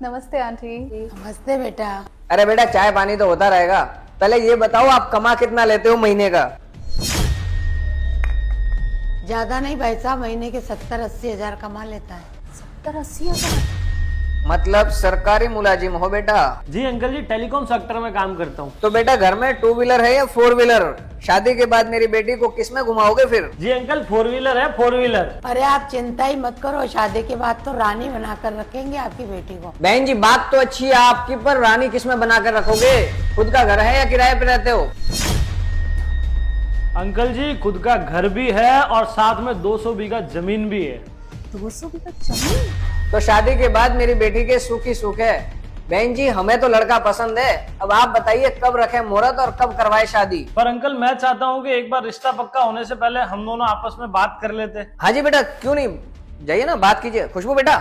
नमस्ते आंटी। नमस्ते बेटा। अरे बेटा चाय पानी तो होता रहेगा, पहले ये बताओ आप कमा कितना लेते हो महीने का? ज्यादा नहीं भाई साहब, महीने के 70-80 हजार कमा लेता है। 70-80 हजार? मतलब सरकारी मुलाजिम हो बेटा? जी अंकल जी, टेलीकॉम सेक्टर में काम करता हूँ। तो बेटा घर में 2 व्हीलर है या 4 व्हीलर? शादी के बाद मेरी बेटी को किस में घुमाओगे फिर? जी अंकल 4 व्हीलर है, 4 व्हीलर। अरे आप चिंता ही मत करो, शादी के बाद तो रानी बनाकर रखेंगे आपकी बेटी को। बहन जी बात तो अच्छी है आपकी, पर रानी किस में बना कर रखोगे? खुद का घर है या किराए पे रहते हो? अंकल जी खुद का घर भी है और साथ में 200 बीघा जमीन भी है। 200 बीघा जमीन? तो शादी के बाद मेरी बेटी के सुख ही सुख है। बहन जी हमें तो लड़का पसंद है, अब आप बताइए कब रखे मुहूर्त और कब करवाए शादी? पर अंकल मैं चाहता हूँ कि एक बार रिश्ता पक्का होने से पहले हम दोनों आपस में बात कर लेते। हाँ जी बेटा, क्यों नहीं, जाइए ना बात कीजिए। खुशबू बेटा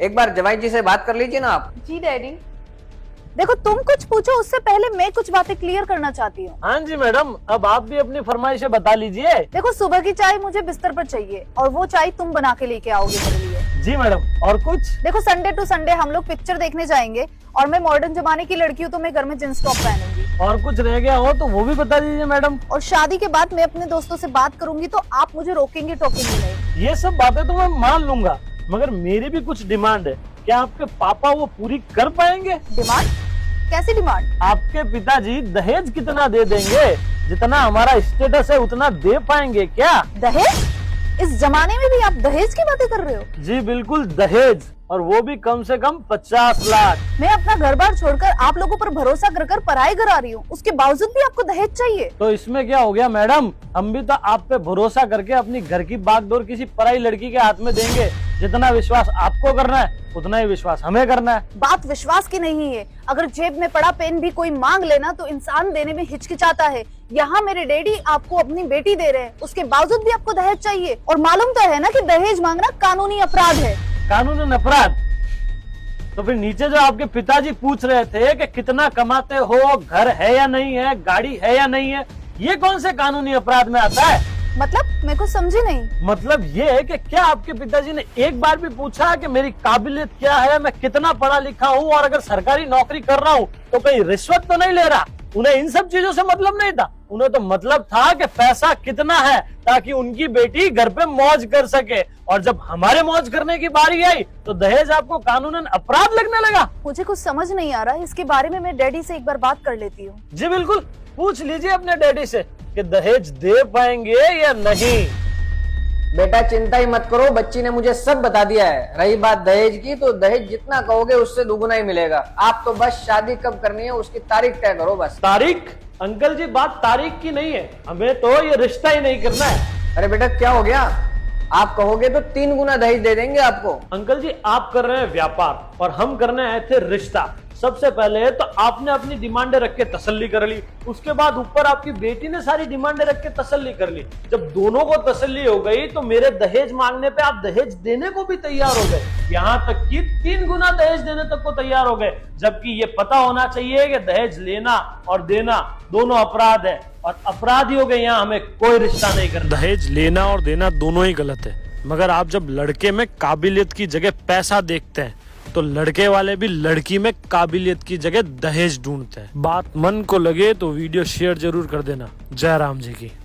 एक बार जवाई जी से बात कर लीजिए ना आप। जी डैडी। देखो तुम कुछ पूछो उससे पहले मैं कुछ बातें क्लियर करना चाहती हूँ। हाँ जी मैडम, अब आप भी अपनी फरमाइशें बता लीजिए। देखो सुबह की चाय मुझे बिस्तर पर चाहिए और वो चाय तुम बना के लेके आओगे मेरे लिए। जी मैडम। और कुछ? देखो संडे टू संडे हम लोग पिक्चर देखने जाएंगे और मैं मॉडर्न जमाने की लड़की हूँ तो मैं घर में जींस टॉप पहनूंगी। और कुछ रह गया हो तो वो भी बता दीजिए मैडम। और शादी के बाद मैं अपने दोस्तों से बात करूंगी तो आप मुझे रोकेंगे टोकेंगे नहीं। ये सब बातें तो मैं मान लूंगा, मगर मेरी भी कुछ डिमांड है। क्या आपके पापा वो पूरी कर पाएंगे? डिमांड? कैसी डिमांड? आपके पिताजी दहेज कितना दे देंगे? जितना हमारा स्टेटस है उतना दे पाएंगे क्या? दहेज? इस जमाने में भी आप दहेज की बातें कर रहे हो? जी बिल्कुल दहेज, और वो भी कम से कम 50 लाख। मैं अपना घर बार छोड़कर आप लोगों पर भरोसा कर कर पराए घर आ रही हूँ, उसके बावजूद भी आपको दहेज चाहिए? तो इसमें क्या हो गया मैडम, हम भी तो आप पे भरोसा करके अपनी घर की बागडोर किसी पराई लड़की के हाथ में देंगे। जितना विश्वास आपको करना है उतना ही विश्वास हमें करना है। बात विश्वास की नहीं है। अगर जेब में पड़ा पेन भी कोई मांग लेना तो इंसान देने में हिचकिचाता है। यहाँ मेरे डैडी आपको अपनी बेटी दे रहे हैं, उसके बावजूद भी आपको दहेज चाहिए। और मालूम तो है ना कि दहेज मांगना कानूनी अपराध है। कानूनी अपराध? तो फिर नीचे जो आपके पिताजी पूछ रहे थे कि कितना कमाते हो, घर है या नहीं है, गाड़ी है या नहीं है, ये कौन से कानूनी अपराध में आता है? मतलब मैं कुछ समझी नहीं। मतलब ये है कि क्या आपके पिताजी ने एक बार भी पूछा कि मेरी काबिलियत क्या है, मैं कितना पढ़ा लिखा हूँ, और अगर सरकारी नौकरी कर रहा हूँ तो कहीं रिश्वत तो नहीं ले रहा? उन्हें इन सब चीजों से मतलब नहीं था। उन्हें तो मतलब था कि पैसा कितना है ताकि उनकी बेटी घर पे मौज कर सके। और जब हमारे मौज करने की बारी आई तो दहेज आपको कानूनन अपराध लगने लगा। मुझे कुछ समझ नहीं आ रहा, इसके बारे में मैं डैडी से एक बार बात कर लेती हूँ। जी बिल्कुल, पूछ लीजिए अपने डैडी से कि दहेज दे पाएंगे या नहीं। बेटा चिंता ही मत करो, बच्ची ने मुझे सब बता दिया है। रही बात दहेज की, तो दहेज जितना कहोगे उससे दुगुना ही मिलेगा। आप तो बस शादी कब करनी है उसकी तारीख तय करो बस। तारीख? अंकल जी बात तारीख की नहीं है, हमें तो ये रिश्ता ही नहीं करना है। अरे बेटा क्या हो गया, आप कहोगे तो 3 गुना दहेज दे देंगे आपको। अंकल जी आप कर रहे हैं व्यापार और हम करने आए थे रिश्ता। सबसे पहले तो आपने अपनी डिमांडें रख के तसल्ली कर ली, उसके बाद ऊपर आपकी बेटी ने सारी डिमांडें रख के तसल्ली कर ली। जब दोनों को तसल्ली हो गई तो मेरे दहेज मांगने पे आप दहेज देने को भी तैयार हो गए, यहाँ तक कि 3 गुना दहेज देने तक को तैयार हो गए। जबकि ये पता होना चाहिए कि दहेज लेना और देना दोनों अपराध है, और अपराधियों के यहाँ हमें कोई रिश्ता नहीं करना। दहेज लेना और देना दोनों ही गलत है, मगर आप जब लड़के में काबिलियत की जगह पैसा देखते हैं तो लड़के वाले भी लड़की में काबिलियत की जगह दहेज ढूंढते हैं। बात मन को लगे तो वीडियो शेयर जरूर कर देना। जय राम जी की।